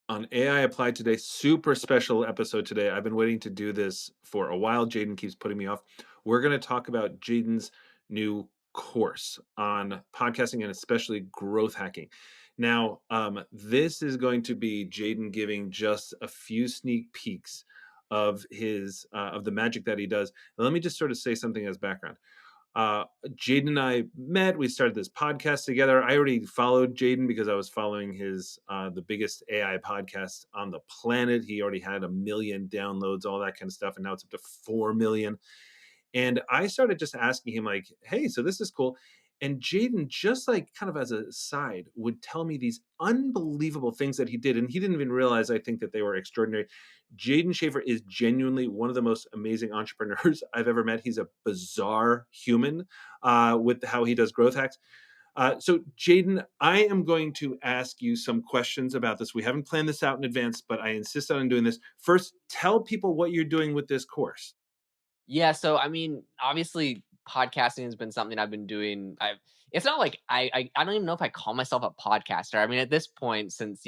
on AI Applied today. Super special episode today. I've been waiting to do this for a while. Jaeden keeps putting me off. We're going to talk about Jaden's new course on podcasting and especially growth hacking. Now, this is going to be Jaden giving just a few sneak peeks of the magic that he does. And let me just sort of say something as background. Jaden and I met. We started this podcast together. I already followed Jaden because I was following his the biggest AI podcast on the planet. He already had 1 million downloads, all that kind of stuff, and now it's up to 4 million. And I started just asking him, like, hey, so this is cool. And Jaden, just like kind of as a side, would tell me these unbelievable things that he did. And he didn't even realize, I think, that they were extraordinary. Jaeden Schafer is genuinely one of the most amazing entrepreneurs I've ever met. He's a bizarre human with how he does growth hacks. So, Jaden, I am going to ask you some questions about this. We haven't planned this out in advance, but I insist on doing this. First, tell people what you're doing with this course. Yeah, so I mean, obviously, podcasting has been something I've been doing. It's not like I don't even know if I call myself a podcaster. I mean, at this point, since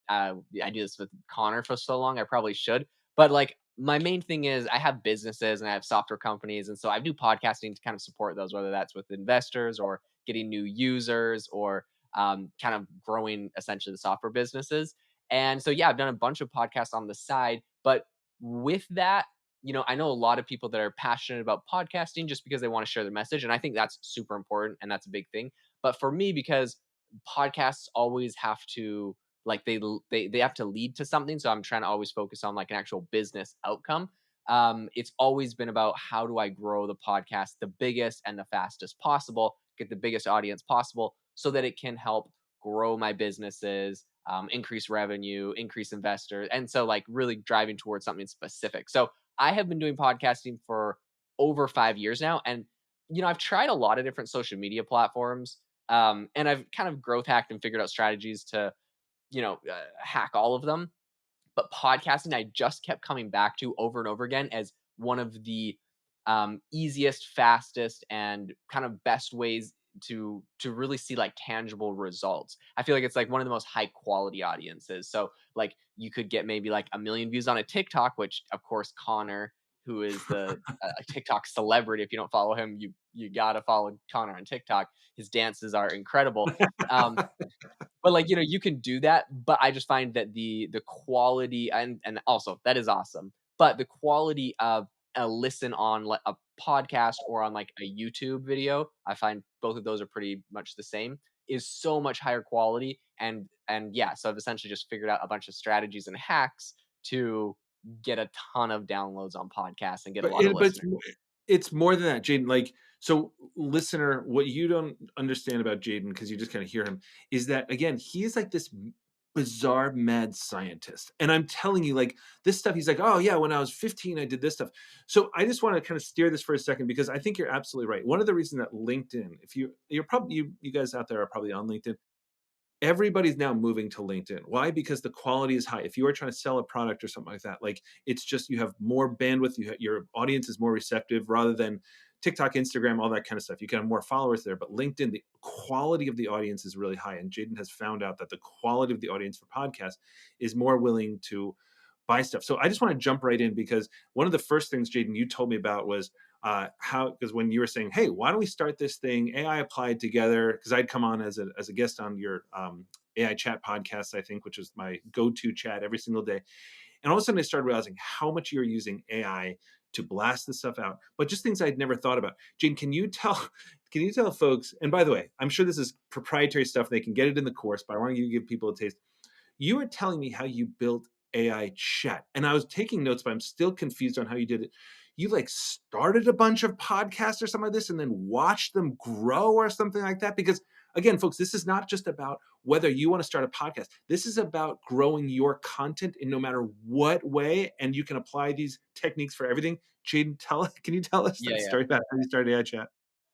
I do this with Connor for so long, I probably should. But like, my main thing is I have businesses and I have software companies, and so I do podcasting to kind of support those, whether that's with investors or getting new users or kind of growing essentially the software businesses. And so yeah, I've done a bunch of podcasts on the side, but with that, I know a lot of people that are passionate about podcasting just because they want to share their message. And I think that's super important and that's a big thing. But for me, because podcasts always have to like they have to lead to something. So I'm trying to always focus on like an actual business outcome. It's always been about how do I grow the podcast the biggest and the fastest possible, get the biggest audience possible so that it can help grow my businesses, increase revenue, increase investors. And so like really driving towards something specific. So I have been doing podcasting for over 5 years now. And, I've tried a lot of different social media platforms. And I've kind of growth hacked and figured out strategies to, hack all of them. But podcasting, I just kept coming back to over and over again as one of the easiest, fastest, and kind of best ways to really see like tangible results. I feel like it's like one of the most high quality audiences. So like you could get maybe like 1 million views on a TikTok, which of course Connor, who is the TikTok celebrity, if you don't follow him, you gotta follow Connor on TikTok. His dances are incredible. Um, but like, you can do that, but I just find that the quality and also that is awesome. But the quality of a listen on like a podcast or on like a YouTube video, I find both of those are pretty much the same, is so much higher quality. And yeah, so I've essentially just figured out a bunch of strategies and hacks to get a ton of downloads on podcasts and get a But lot of it's listeners. it's more than that, Jaden. Like, so listener, what you don't understand about Jaden, because you just kind of hear him, is that again, he is like this bizarre mad scientist. And I'm telling you, like this stuff, he's like, oh yeah, when I was 15, I did this stuff. So I just want to kind of steer this for a second because I think you're absolutely right. One of the reasons that LinkedIn, if you're probably you guys out there are probably on LinkedIn. Everybody's now moving to LinkedIn. Why? Because the quality is high. If you are trying to sell a product or something like that, like it's just you have more bandwidth, your audience is more receptive rather than TikTok, Instagram, all that kind of stuff. You can have more followers there, but LinkedIn, the quality of the audience is really high. And Jaden has found out that the quality of the audience for podcasts is more willing to buy stuff. So I just want to jump right in because one of the first things, Jaden, you told me about was how, because when you were saying, hey, why don't we start this thing AI applied together? Because I'd come on as a guest on your AI chat podcast, I think, which is my go-to chat every single day. And all of a sudden I started realizing how much you're using AI to blast this stuff out, but just things I'd never thought about. Jane, can you tell can you tell folks, and by the way, I'm sure this is proprietary stuff, they can get it in the course, but I want you to give people a taste. You were telling me how you built AI chat, and I was taking notes, but I'm still confused on how you did it. You like started a bunch of podcasts or something like this and then watched them grow or something like that? Because again, folks, this is not just about whether you want to start a podcast. This is about growing your content in no matter what way, and you can apply these techniques for everything. Jaden, can you tell us Yeah, that yeah. story about how you started AI chat?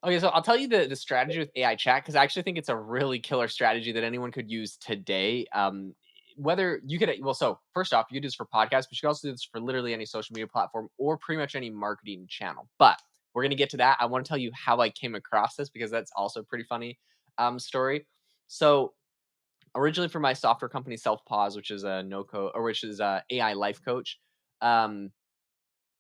Okay, so I'll tell you the strategy with AI chat because I actually think it's a really killer strategy that anyone could use today. Whether you could, well, so first off, you could do this for podcasts, but you can also do this for literally any social media platform or pretty much any marketing channel. But we're gonna get to that. I want to tell you how I came across this because that's also a pretty funny story. So originally for my software company, Self Pause, which is a no code, or which is a AI life coach. Um,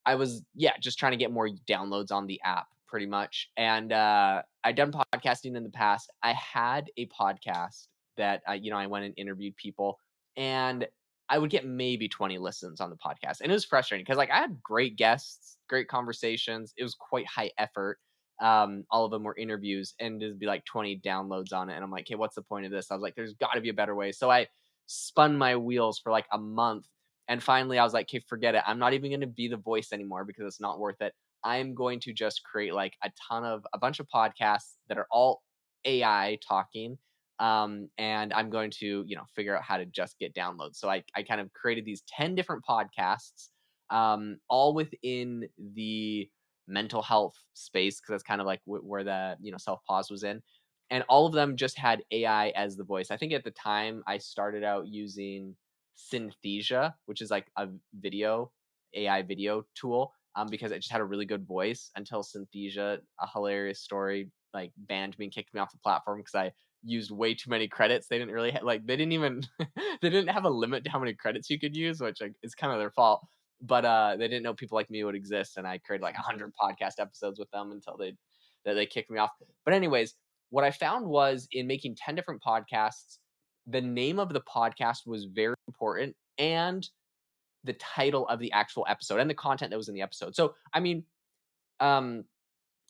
I was, yeah, just trying to get more downloads on the app pretty much. And I'd done podcasting in the past. I had a podcast that I went and interviewed people, and I would get maybe 20 listens on the podcast. And it was frustrating because like I had great guests, great conversations. It was quite high effort. All of them were interviews, and it'd be like 20 downloads on it. And I'm like, hey, what's the point of this? I was like, there's gotta be a better way. So I spun my wheels for like a month, and finally, I was like, "Okay, forget it. I'm not even gonna be the voice anymore because it's not worth it. I'm going to just create like a bunch of podcasts that are all AI talking, and I'm going to figure out how to just get downloads." So I kind of created these 10 different podcasts, all within the mental health space because that's kind of like where the self pause was in, and all of them just had AI as the voice. I think at the time I started out using Synthesia, which is like a video AI video tool, because it just had a really good voice until Synthesia, a hilarious story, like banned me and kicked me off the platform because I used way too many credits. They didn't really like they didn't even they didn't have a limit to how many credits you could use, which like, is kind of their fault. But they didn't know people like me would exist, and I created like 100 podcast episodes with them until they kicked me off. But anyways, what I found was in making 10 different podcasts, the name of the podcast was very important, and the title of the actual episode and the content that was in the episode. So, I mean, um,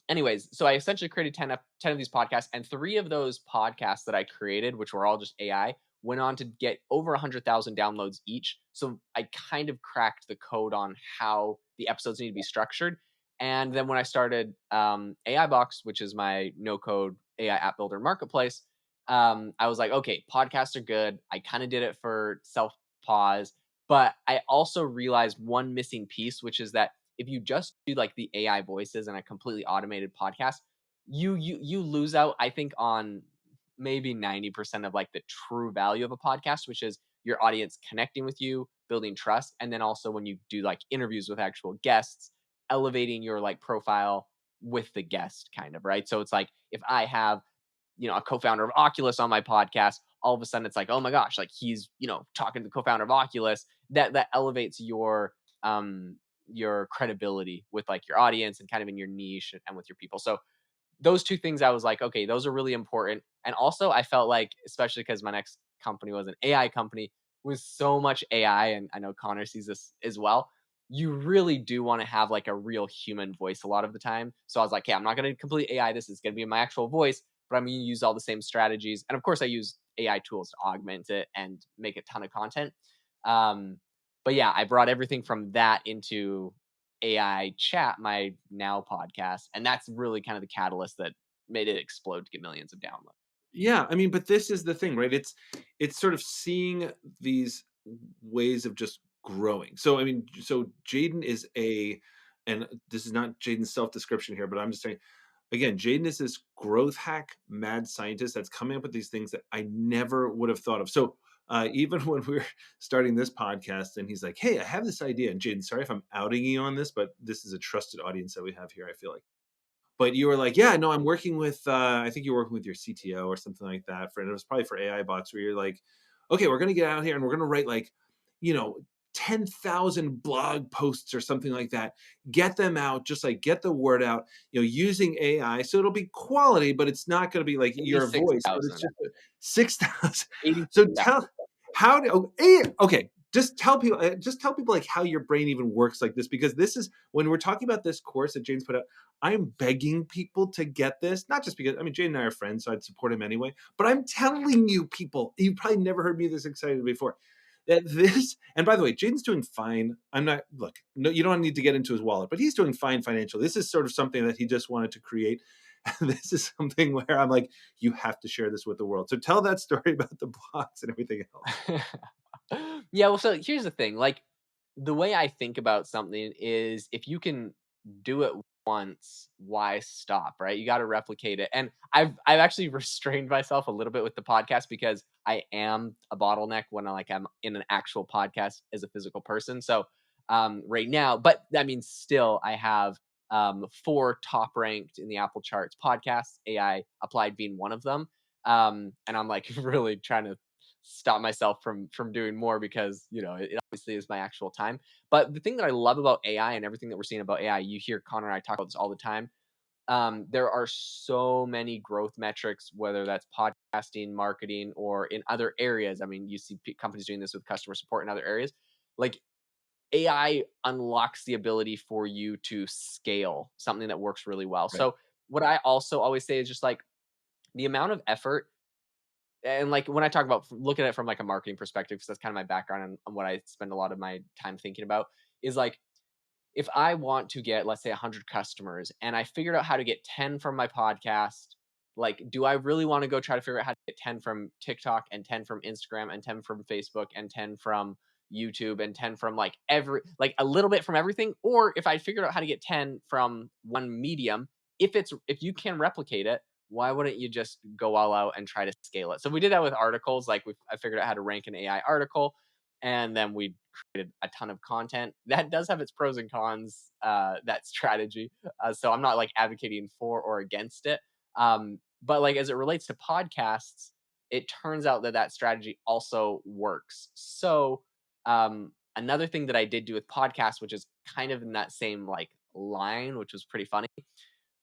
anyways, so I essentially created 10 of these podcasts, and 3 of those podcasts that I created, which were all just AI, went on to get over 100,000 downloads each. So I kind of cracked the code on how the episodes need to be structured. And then when I started AI Box, which is my no code AI app builder marketplace, I was like, okay, podcasts are good. I kind of did it for self pause, but I also realized one missing piece, which is that if you just do like the AI voices and a completely automated podcast, you lose out, I think, on maybe 90% of like the true value of a podcast, which is your audience connecting with you, building trust, and then also when you do like interviews with actual guests, elevating your like profile with the guest kind of, right? So it's like if I have a co-founder of Oculus on my podcast, all of a sudden it's like, oh my gosh, like he's, talking to the co-founder of Oculus. That elevates your credibility with like your audience and kind of in your niche and with your people. So those 2 things I was like, okay, those are really important. And also I felt like, especially because my next company was an AI company with so much AI, and I know Connor sees this as well. You really do want to have like a real human voice a lot of the time. So I was like, okay, I'm not going to complete AI. This is going to be my actual voice, but I'm going to use all the same strategies. And of course, I use AI tools to augment it and make a ton of content. Um, but yeah, I brought everything from that into AI chat, my now podcast, and that's really kind of the catalyst that made it explode to get millions of downloads. Yeah, I mean, but this is the thing, right? It's sort of seeing these ways of just growing. So I mean, so Jaden is and this is not Jaden's self-description here, but I'm just saying again, Jaden is this growth hack mad scientist that's coming up with these things that I never would have thought of. So even when we were starting this podcast, and he's like, "Hey, I have this idea." And Jaden, sorry if I'm outing you on this, but this is a trusted audience that we have here. I feel like. But you were like, "Yeah, no, I'm working with, I think you're working with your CTO or something like that for, and it was probably for AI Box where you're like, okay, we're going to get out here and we're going to write like, you know, 10,000 blog posts or something like that. Get them out, just like get the word out, using AI. So it'll be quality, but it's not going to be like Maybe your voice, but it's 6,000, just 6,000. 86,000. So tell, how do, okay, just tell people like how your brain even works like this, because this is when we're talking about this course that James put out. I'm begging people to get this, not just because, I mean, Jane and I are friends, so I'd support him anyway. But I'm telling you, people, you probably never heard me this excited before. That this, and by the way, Jaden's doing fine. I'm not, look, no, you don't need to get into his wallet, but he's doing fine financially. This is sort of something that he just wanted to create. This is something where I'm like, you have to share this with the world. So tell that story about the blocks and everything else. Yeah, well, so here's the thing, like, the way I think about something is if you can do it once, why stop, right? You gotta replicate it, and I've actually restrained myself a little bit with the podcast because I am a bottleneck when I'm in an actual podcast as a physical person, so, right now, but I mean, still, I have, 4 top ranked in the Apple charts podcasts, AI Applied being one of them, and I'm, like, really trying to stop myself from doing more because, it obviously is my actual time. But the thing that I love about AI and everything that we're seeing about AI, you hear Connor and I talk about this all the time. There are so many growth metrics, whether that's podcasting, marketing, or in other areas. I mean, you see companies doing this with customer support in other areas. Like AI unlocks the ability for you to scale something that works really well. Right. So, what I also always say is just like the amount of effort, and like when I talk about looking at it from like a marketing perspective, because that's kind of my background and what I spend a lot of my time thinking about, is like if I want to get, let's say, 100 customers and I figured out how to get 10 from my podcast, like, do I really want to go try to figure out how to get 10 from TikTok and 10 from Instagram and 10 from Facebook and 10 from YouTube and 10 from like like a little bit from everything? Or if I figured out how to get 10 from one medium, if you can replicate it, why wouldn't you just go all out and try to scale it? So we did that with articles. Like I figured out how to rank an AI article, and then we created a ton of content. That does have its pros and cons, that strategy. So I'm not like advocating for or against it. But like as it relates to podcasts, it turns out that that strategy also works. So another thing that I did do with podcasts, which is kind of in that same like line, which was pretty funny,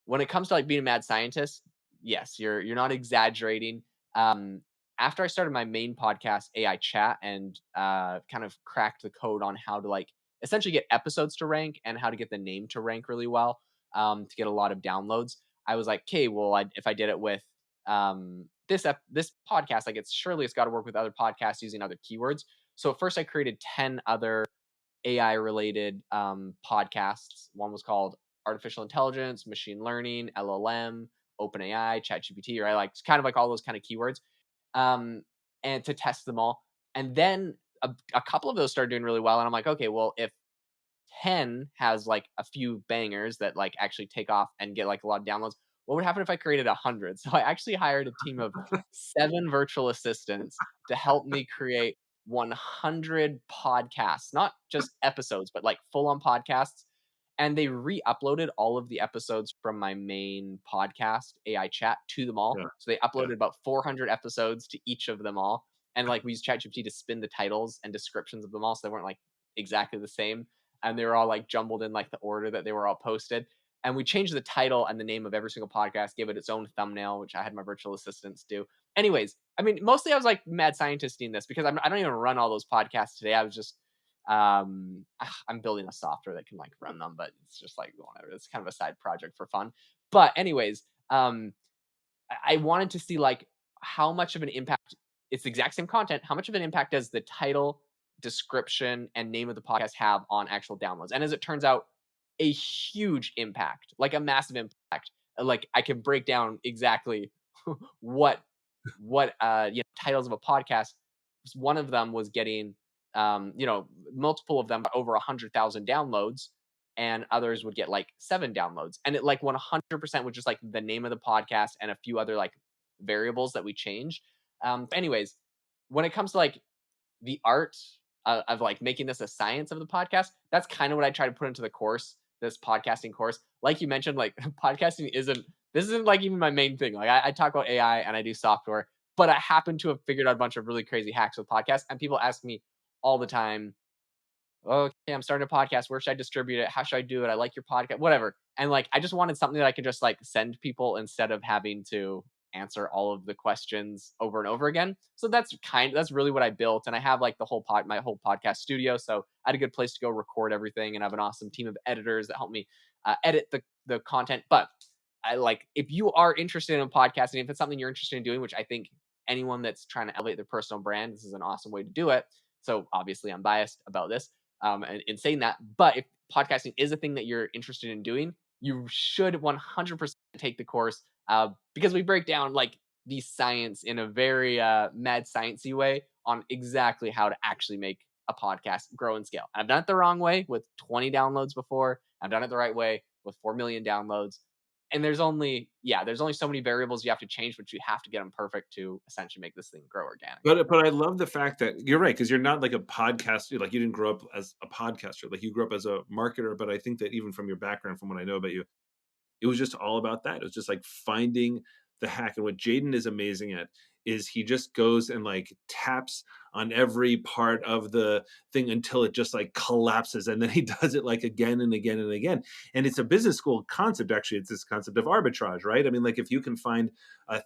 when it comes to like being a mad scientist, yes, you're not exaggerating. Um, After I started my main podcast, AI Chat, and kind of cracked the code on how to like essentially get episodes to rank and how to get the name to rank really well, to get a lot of downloads, I was like, okay, well, if I did it with this podcast, like it's got to work with other podcasts using other keywords. So at first, I created 10 other AI related podcasts. One was called Artificial Intelligence, Machine Learning, LLM, OpenAI, ChatGPT, or I like kind of like all those kind of keywords, um, and to test them all. And then a couple of those started doing really well. And I'm like, okay, well, if 10 has like a few bangers that like actually take off and get like a lot of downloads, what would happen if I created 100? So I actually hired a team of 7 virtual assistants to help me create 100 podcasts, not just episodes, but like full on podcasts. And they re-uploaded all of the episodes from my main podcast, AI Chat, to them all. Yeah. So they Yeah. uploaded about 400 episodes to each of them all. And like we used ChatGPT to spin the titles and descriptions of them all, so they weren't like exactly the same, and they were all like jumbled in like the order that they were all posted. And we changed the title and the name of every single podcast, gave it its own thumbnail, which I had my virtual assistants do. Anyways, I mean, mostly I was like mad scientisting this because I don't even run all those podcasts today. I was just I'm building a software that can like run them, but it's just like whatever. It's kind of a side project for fun. But anyways, I wanted to see like how much of an impact, it's the exact same content. How much of an impact does the title, description, and name of the podcast have on actual downloads? And as it turns out, a huge impact, like a massive impact. Like I can break down exactly what titles of a podcast. One of them was getting multiple of them over 100,000 downloads, and others would get like 7 downloads, and it like 100% was just like the name of the podcast and a few other like variables that we changed. Anyways, when it comes to like the art of like making this a science of the podcast, that's kind of what I try to put into the course, this podcasting course. Like you mentioned, like podcasting isn't like even my main thing. Like I talk about AI and I do software, but I happen to have figured out a bunch of really crazy hacks with podcasts, and people ask me all the time, okay, I'm starting a podcast. Where should I distribute it? How should I do it? I like your podcast, whatever. And like, I just wanted something that I could just like send people instead of having to answer all of the questions over and over again. So that's really what I built. And I have like my whole podcast studio. So I had a good place to go record everything. And I have an awesome team of editors that help me edit the content. But I like, if you are interested in podcasting, if it's something you're interested in doing, which I think anyone that's trying to elevate their personal brand, this is an awesome way to do it. So obviously I'm biased about this, and in saying that. But if podcasting is a thing that you're interested in doing, you should 100% take the course, because we break down like the science in a very mad sciencey way on exactly how to actually make a podcast grow and scale. I've done it the wrong way with 20 downloads before. I've done it the right way with 4 million downloads. And there's only so many variables you have to change, but you have to get them perfect to essentially make this thing grow organically. But I love the fact that you're right, because 'cause you're not like a podcaster, like, you didn't grow up as a podcaster, like, you grew up as a marketer, but I think that even from your background, from what I know about you, it was just all about that. It was just like finding the hack, and what Jaden is amazing at is he just goes and like taps on every part of the thing until it just like collapses, and then he does it like again and again and again. And it's a business school concept, actually. It's this concept of arbitrage, right? I mean, like if you can find a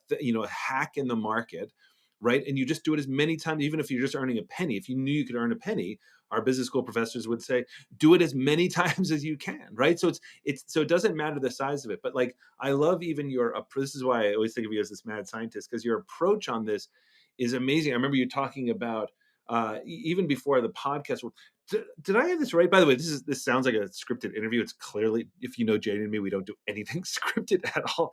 hack in the market, right, and you just do it as many times, even if you're just earning a penny. If you knew you could earn a penny, our business school professors would say, do it as many times as you can, right? So it's so it doesn't matter the size of it. But like I love even this is why I always think of you as this mad scientist, because your approach on this is amazing. I remember you talking about even before the podcast. Did I have this right? By the way, this sounds like a scripted interview. It's clearly, if you know Jaden and me, we don't do anything scripted at all.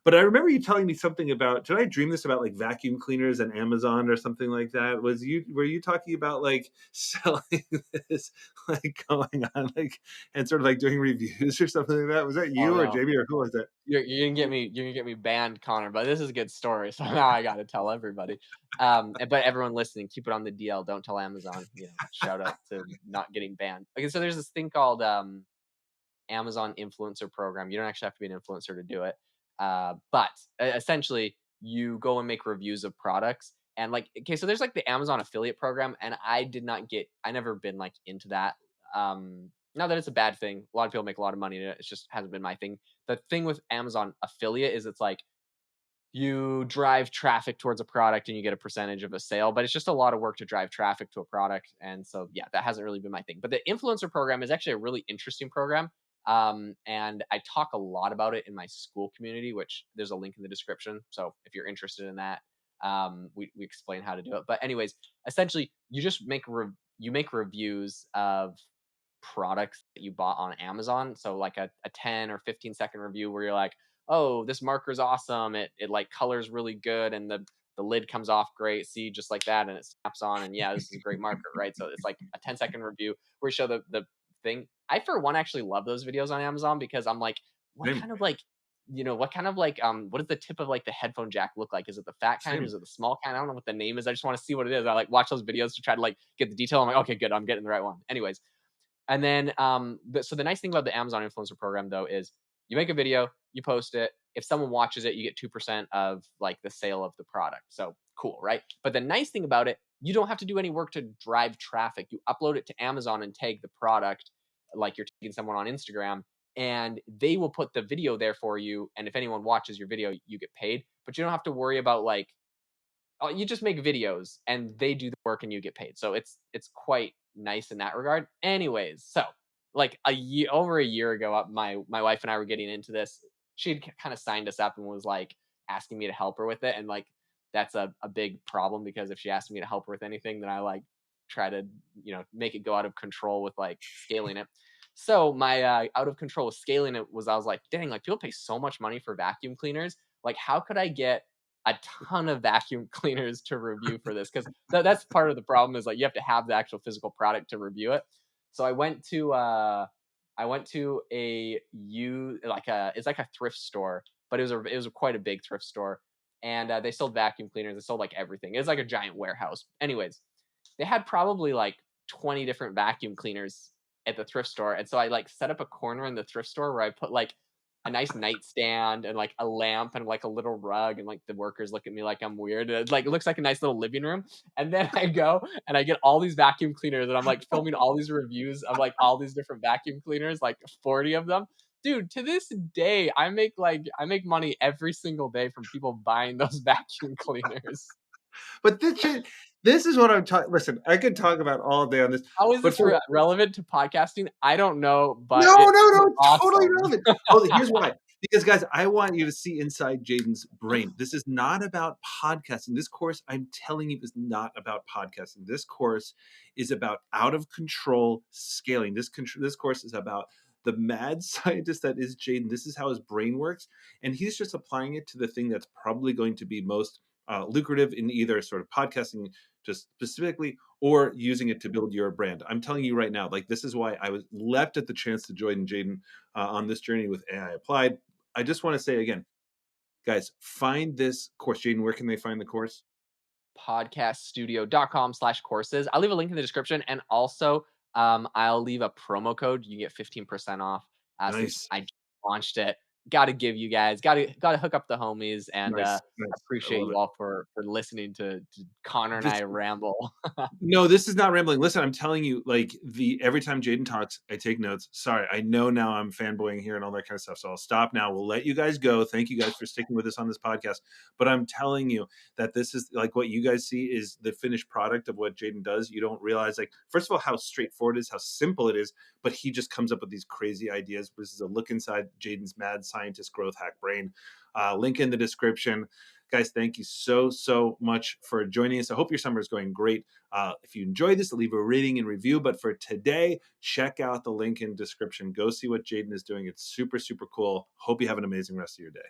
But I remember you telling me something about, did I dream this about like vacuum cleaners and Amazon or something like that? Were you talking about like selling this, like going on like and sort of like doing reviews or something like that? Was that Oh you or no. Jamie or who was that? You're gonna get me banned, Connor, but this is a good story, so now I gotta tell everybody. But everyone listening, keep it on the DL. Don't tell Amazon. Shout out to not getting banned. Okay, so there's this thing called Amazon influencer program. You don't actually have to be an influencer to do it. But essentially, you go and make reviews of products. And like, okay, so there's like the Amazon affiliate program, and I never been like into that. Not that it's a bad thing. A lot of people make a lot of money in it. It just hasn't been my thing. The thing with Amazon affiliate is it's like you drive traffic towards a product and you get a percentage of a sale, but it's just a lot of work to drive traffic to a product. And so, yeah, that hasn't really been my thing. But the influencer program is actually a really interesting program. And I talk a lot about it in my school community, which there's a link in the description. So if you're interested in that, we explain how to do it. But anyways, essentially, you make reviews of products that you bought on Amazon. So like a 10 or 15-second review where you're like, oh, this marker's awesome. It like colors really good and the lid comes off great. See, just like that, and it snaps on. And yeah, this is a great marker, right? So it's like a 10-second review where you show the thing. I for one actually love those videos on Amazon because I'm like, what Same, kind of like what kind of like what does the tip of like the headphone jack look like? Is it the fat kind? same. Is it the small kind? I don't know what the name is. I just want to see what it is. I like watch those videos to try to like get the detail. I'm like, okay, good, I'm getting the right one. Anyways, and then, so the nice thing about the Amazon influencer program though is you make a video, you post it. If someone watches it, you get 2% of like the sale of the product. So cool, right? But the nice thing about it, you don't have to do any work to drive traffic. You upload it to Amazon and tag the product, like you're tagging someone on Instagram, and they will put the video there for you. And if anyone watches your video, you get paid. But you don't have to worry about like you just make videos and they do the work and you get paid. So it's quite nice in that regard. Anyways, so like over a year ago, my wife and I were getting into this. She'd kind of signed us up and was like asking me to help her with it, and like that's a big problem because if she asked me to help her with anything, then I like try to make it go out of control with like scaling it. So my out of control with scaling it was I was like, dang, like people pay so much money for vacuum cleaners. Like, how could I get a ton of vacuum cleaners to review for this? Because that's part of the problem is like you have to have the actual physical product to review it. So I went to it's like a thrift store, but it was quite a big thrift store, and they sold vacuum cleaners. They sold like everything. It was like a giant warehouse. Anyways, they had probably like 20 different vacuum cleaners at the thrift store, and so I like set up a corner in the thrift store where I put like a nice nightstand and like a lamp and like a little rug, and like the workers look at me like I'm weird. It looks like a nice little living room. And then I go and I get all these vacuum cleaners and I'm like filming all these reviews of like all these different vacuum cleaners, like 40 of them. Dude, to this day, I make money every single day from people buying those vacuum cleaners. But this is what I'm talking. Listen, I could talk about all day on this, How is but this for relevant to podcasting? I don't know, but no, it no, is no, it's totally awesome. relevant. Oh, here's why. Because guys, I want you to see inside Jaden's brain. This is not about podcasting. This course, I'm telling you, is not about podcasting. This course is about out of control scaling. This course is about the mad scientist that is Jaden. This is how his brain works, and he's just applying it to the thing that's probably going to be most lucrative in either sort of podcasting, just specifically, or using it to build your brand. I'm telling you right now, like this is why I was leapt at the chance to join Jaden on this journey with AI Applied. I just want to say again, guys, find this course. Jaden, where can they find the course? Podcaststudio.com/courses. I'll leave a link in the description. And also, I'll leave a promo code. You can get 15% off since Nice. I launched it. gotta give you guys, gotta hook up the homies, and Nice, nice. I appreciate love you it. all for listening to Connor and This I ramble. No, this is not rambling. Listen, I'm telling you, like, every time Jaden talks, I take notes. Sorry, I know now I'm fanboying here and all that kind of stuff, so I'll stop now. We'll let you guys go. Thank you guys for sticking with us on this podcast. But I'm telling you that this is like what you guys see is the finished product of what Jaden does. You don't realize, like, first of all, how straightforward it is, how simple it is, but he just comes up with these crazy ideas. This is a look inside Jaden's mad scientist growth hack brain. Link in the description. Guys, thank you so, so much for joining us. I hope your summer is going great. If you enjoyed this, leave a rating and review. But for today, check out the link in description. Go see what Jaden is doing. It's super, super cool. Hope you have an amazing rest of your day.